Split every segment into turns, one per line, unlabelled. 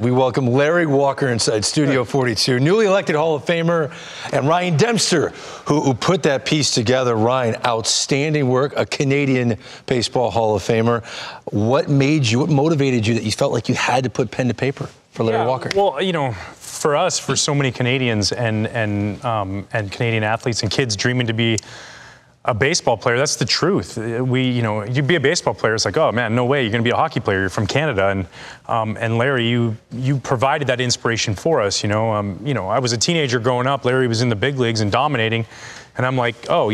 We welcome Larry Walker inside Studio 42, newly elected Hall of Famer, and Ryan Dempster, who put that piece together. Ryan, outstanding work, a Canadian Baseball Hall of Famer. What motivated you that you felt like you had to put pen to paper for Larry Walker?
Well, you know, for us, for so many Canadians and Canadian athletes and kids dreaming to be a baseball player, that's the truth. You'd be a baseball player, it's like, oh man, no way, you're gonna be a hockey player, you're from Canada. And Larry, you provided that inspiration for us, I was a teenager growing up, Larry was in the big leagues and dominating, and I'm like, oh,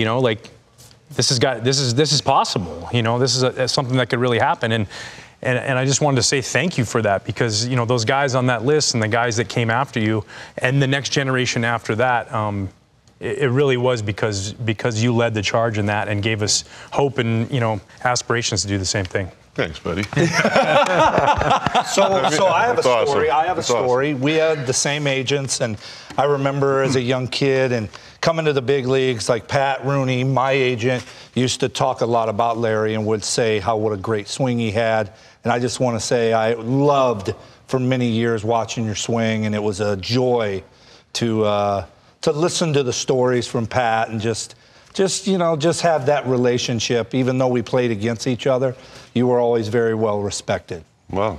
this is possible, this is something that could really happen. And I just wanted to say thank you for that, because those guys on that list and the guys that came after you and the next generation after that, it really was because you led the charge in that and gave us hope and aspirations to do the same thing.
Thanks, buddy.
So I have a story.
Awesome.
I have a story. We had the same agents, and I remember as a young kid and coming to the big leagues, like Pat Rooney, my agent, used to talk a lot about Larry and would say what a great swing he had. And I just want to say I loved for many years watching your swing, and it was a joy to listen to the stories from Pat and just have that relationship. Even though we played against each other, you were always very well respected.
Wow.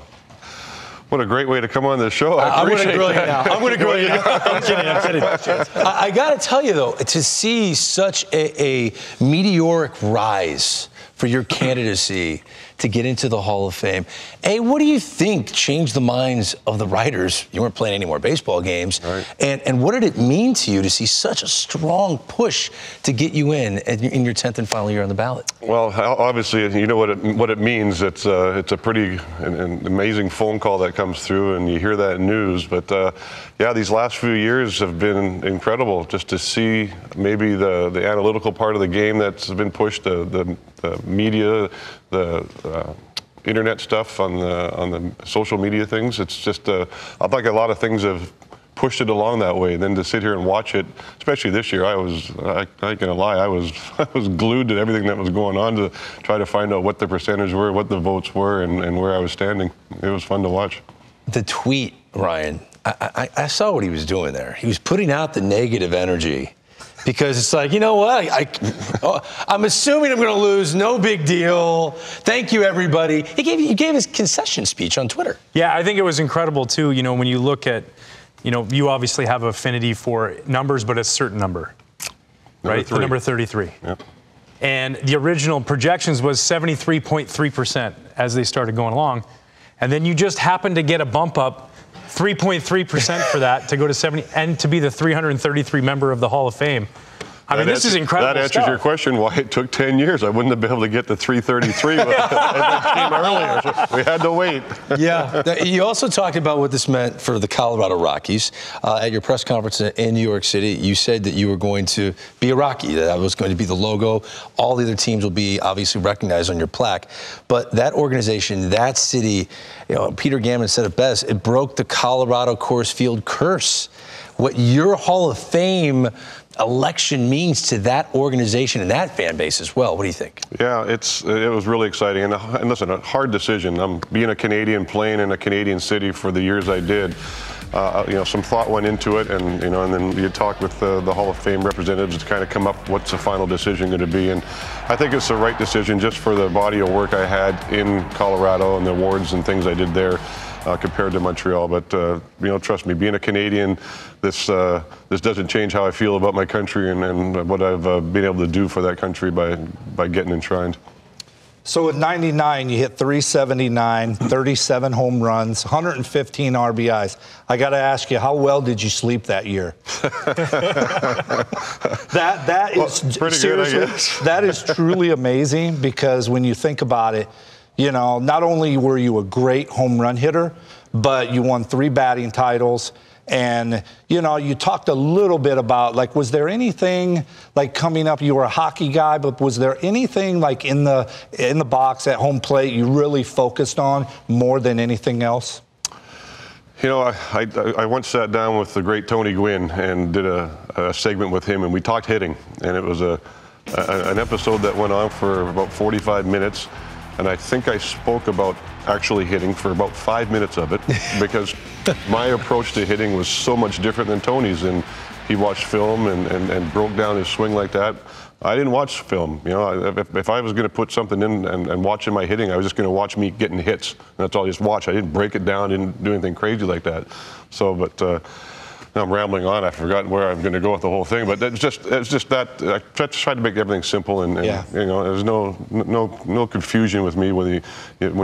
What a great way to come on this show. I'm going to grill you now.
I'm going to grill you now. I'm kidding. I got to tell you, though, to see such a meteoric rise for your candidacy to get into the Hall of Fame. What do you think changed the minds of the writers? You weren't playing any more baseball games.
Right.
And what did it mean to you to see such a strong push to get you in your 10th and final year on the ballot?
Well, obviously, you know what it means. It's a pretty an amazing phone call that comes through, and you hear that news. But yeah, these last few years have been incredible, just to see maybe the analytical part of the game that's been pushed, the media, the internet stuff on the social media things. It's just I think a lot of things have pushed it along that way. And then to sit here and watch it, especially this year, I ain't gonna lie, I was glued to everything that was going on to try to find out what the percentage were, what the votes were, and where I was standing. It was fun to watch. The
tweet, Ryan, I saw what he was doing there. He was putting out the negative energy. Because it's like, you know what? I'm assuming I'm going to lose. No big deal. Thank you, everybody. He gave his concession speech on Twitter.
Yeah, I think it was incredible, too. When you look at, you obviously have affinity for numbers, but a certain number, right? The number 33.
Yep.
And the original projections was 73.3% as they started going along. And then you just happened to get a bump up 3.3% for that to go to 70 and to be the 333 member of the Hall of Fame. I mean, this is incredible.
That answers your question why it took 10 years. I wouldn't have been able to get to 333 if that came earlier. So we had to wait.
Yeah. You also talked about what this meant for the Colorado Rockies. At your press conference in New York City, you said that you were going to be a Rocky, that was going to be the logo. All the other teams will be obviously recognized on your plaque. But that organization, that city, Peter Gammon said it best, it broke the Colorado Coors Field curse. What your Hall of Fame election means to that organization and that fan base as well. What do you think? Yeah, it was really exciting. And listen, a hard decision. Being a Canadian, playing in a Canadian city for the years I did, some thought went into it, and then you talk with the Hall of Fame representatives to kind of come up what's the final decision going to be. And I think it's the right decision just for the body of work I had in Colorado and the awards and things I did there. Compared to Montreal, but trust me, being a Canadian, this doesn't change how I feel about my country and what I've been able to do for that country by getting enshrined. So at 99, you hit 379, 37 home runs, 115 RBIs. I got to ask you, how well did you sleep that year? that is pretty seriously good, I guess. That is truly amazing, because when you think about it, not only were you a great home run hitter, but you won 3 batting titles. And, you talked a little bit about, was there anything, coming up, you were a hockey guy, but was there anything, in the box at home plate you really focused on more than anything else? I once sat down with the great Tony Gwynn and did a segment with him, and we talked hitting. And it was an episode that went on for about 45 minutes.
And I think I spoke about actually hitting for about 5 minutes of it because my approach to hitting was so much different than Tony's. And he watched film and broke down his swing like that. I didn't watch film. You know, if I was going to put something in and watching my hitting, I was just going to watch me getting hits. And that's all I just watch. I didn't break it down, didn't do anything crazy like that. So, but now I'm rambling on. I've forgotten where I'm going to go with the whole thing. But it's just that I tried to make everything simple, and
yeah.
you know, there's no confusion with me when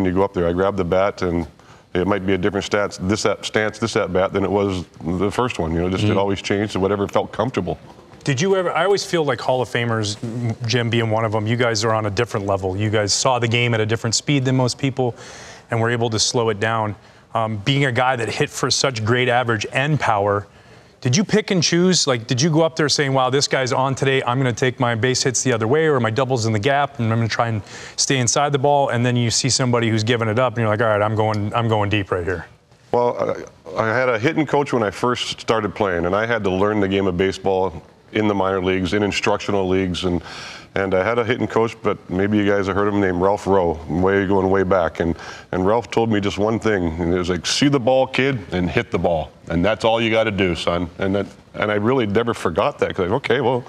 you go up there. I grab the bat and. It might be a different stance this at bat than it was the first one. You know, just it always changed to whatever felt comfortable.
Did you ever? I always feel like Hall of Famers, Jim being one of them. You guys are on a different level. You guys saw the game at a different speed than most people, and were able to slow it down. Being a guy that hit for such great average and power, did you pick and choose? Like, did you go up there saying, "Wow, this guy's on today. I'm going to take my base hits the other way, or my doubles in the gap, and I'm going to try and stay inside the ball"? And then you see somebody who's giving it up, and you're like, "All right, I'm going deep right here."
Well, I had a hitting coach when I first started playing, and I had to learn the game of baseball in the minor leagues, in instructional leagues, and I had a hitting coach, but maybe you guys have heard of him, named Ralph Rowe, going way back, and Ralph told me just one thing, and it was like, see the ball, kid, and hit the ball, and that's all you got to do, son. And I really never forgot that, because okay, well,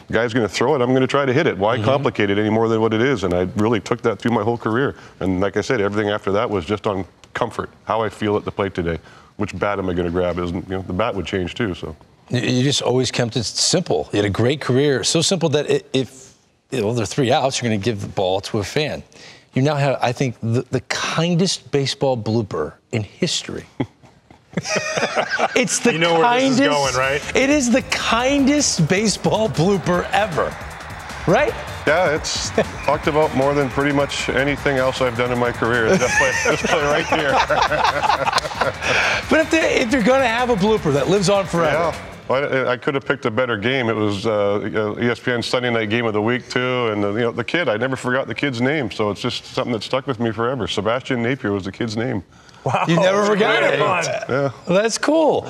the guy's going to throw it, I'm going to try to hit it. Why complicate it any more than what it is? And I really took that through my whole career, and like I said, everything after that was just on comfort, how I feel at the plate today, which bat am I going to grab? The bat would change too, so.
You just always kept it simple. You had a great career, so simple that if there are 3 outs, you're going to give the ball to a fan. You now have, I think, the kindest baseball blooper in history. It's the
you know
kindest,
where this is going, right?
It is the kindest baseball blooper ever, right?
Yeah, it's talked about more than pretty much anything else I've done in my career. This play right here.
But if they're going to have a blooper that lives on forever.
Yeah. Well, I could have picked a better game. It was ESPN Sunday Night Game of the Week too, and the kid. I never forgot the kid's name, so it's just something that stuck with me forever. Sebastian Napier was the kid's name.
Wow,
you never forgot it.
Yeah.
Well, that's cool.